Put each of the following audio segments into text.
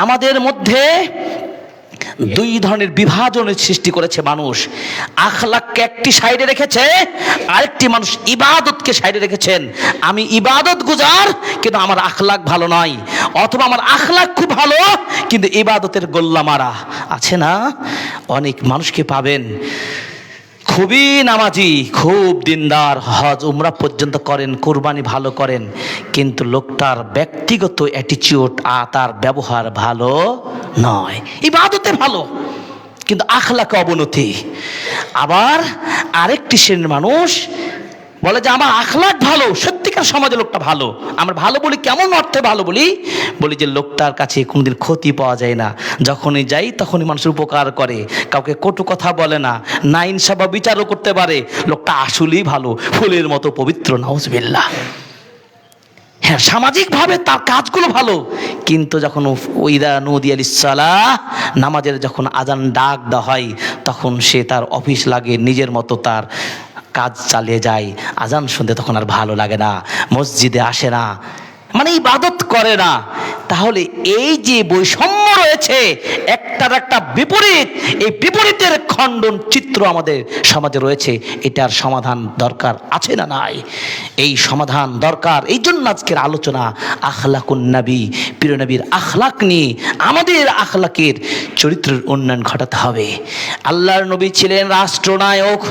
আমাদের মধ্যে দুই ধরনের বিভাজনের সৃষ্টি করেছে মানুষ। আখলাককে একটি সাইডে রেখেছে, আরেকটি মানুষ ইবাদতকে সাইডে রেখেছেন। আমি ইবাদত গুজার কিন্তু আমার আখলাক ভালো নয়, অথবা আমার আখলাক খুব ভালো কিন্তু ইবাদতের গোল্লা মারা। আছে না, অনেক মানুষকে পাবেন খুবই নামাজি, খুব দিনদার, হজ উমরা পর্যন্ত করেন, কুরবানি ভালো করেন, কিন্তু লোকটার ব্যক্তিগত অ্যাটিচিউড তার ব্যবহার ভালো নয়। ইবাদতে ভালো কিন্তু আখলাকে অবনতি। আবার আরেকটি শ্রেণীর মানুষ বলে যে আমার আখলাক ভালো, সত্যিকার সমাজে লোকটা ভালো। আমরা ভালো বলি কেমন অর্থে ভালো বলি? বলি যে লোকটার কাছে কোনোদিন ক্ষতি পাওয়া যায় না, যখনই যাই তখনই মানুষের উপকার করে, কাউকে কটু কথা বলে না, না ইনসাফ বা বিচারও করতে পারে। লোকটা আসলেই ভালো, ফুলের মতো পবিত্র, নাউজুবিল্লাহ। হ্যাঁ, সামাজিকভাবে তার কাজগুলো ভালো, কিন্তু যখন ওইদা নদী আলিস সালাহ, নামাজের যখন আজান ডাক দেওয়া হয়, তখন সে তার অফিস লাগে, নিজের মতো তার কাজ চালিয়ে যায়। আজান শুনতে তখন আর ভালো লাগে না, মসজিদে আসে না, মানে ইবাদত করে না। তাহলে এই যে বৈষম্য রয়েছে, একটার একটা বিপরীত, এই বিপরীতের খণ্ডন চিত্র আমাদের সমাজে রয়েছে। এটার সমাধান দরকার আছে না নাই? এই সমাধান দরকার। এই জন্য আজকের আলোচনা আখলাকুন নবী, প্রিয় নবীর আখলাক নিয়ে। আমাদের আখলাকের চরিত্রের উন্নয়ন ঘটাতে হবে। আল্লাহর নবী ছিলেন রাষ্ট্রনায়ক।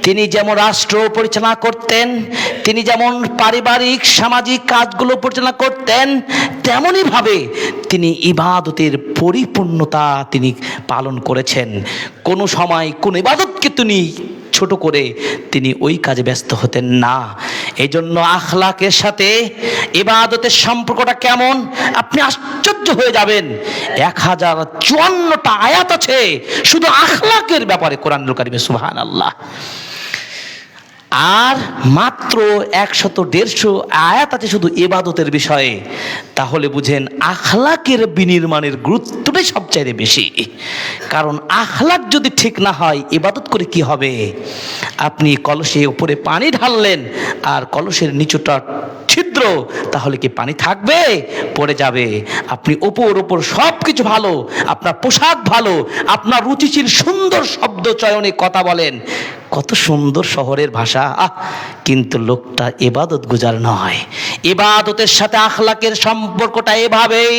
তিনি যেমন রাষ্ট্র পরিচালনা করতেন, তিনি যেমন পারিবারিক সামাজিক কাজগুলো পরিচালনা করতেন, তেমনই ভাবে তিনি ইবাদতের পরিপূর্ণতা তিনি পালন করেছেন। কোনো সময় কোন ইবাদতকে তিনি ছোট করে তিনি ওই কাজে ব্যস্ত হতেন না। এই জন্য আখলাকের সাথে ইবাদতের সম্পর্কটা কেমন, আপনি আশ্চর্য হয়ে যাবেন। 1054টা আয়াত আছে শুধু আখলাকের ব্যাপারে কোরআনুল কারীমে, সুবহানাল্লাহ। আর মাত্র 100-150 আয়াত আছে শুধু ইবাদতের বিষয়ে। তাহলে বুঝেন আখলাকের বিনির্মাণের গুরুত্বটাই সবচাইতে বেশি। কারণ আখলাক যদি ঠিক না হয়, ইবাদত করে কি হবে? আপনি কলসে উপরে পানি ঢাললেন আর কলসের নিচুটা ছিদ্র, তাহলে কি পানি থাকবে? পড়ে যাবে। আপনি ওপর সব কিছু ভালো, আপনার পোশাক ভালো, আপনার রুচিশীল সুন্দর শব্দ চয়নে কথা বলেন, কত সুন্দর শহরের ভাষা, কিন্তু লোকটা ইবাদত গুজার নয়। ইবাদতের সাথে আখলাকের সম্পর্কটা এভাবেই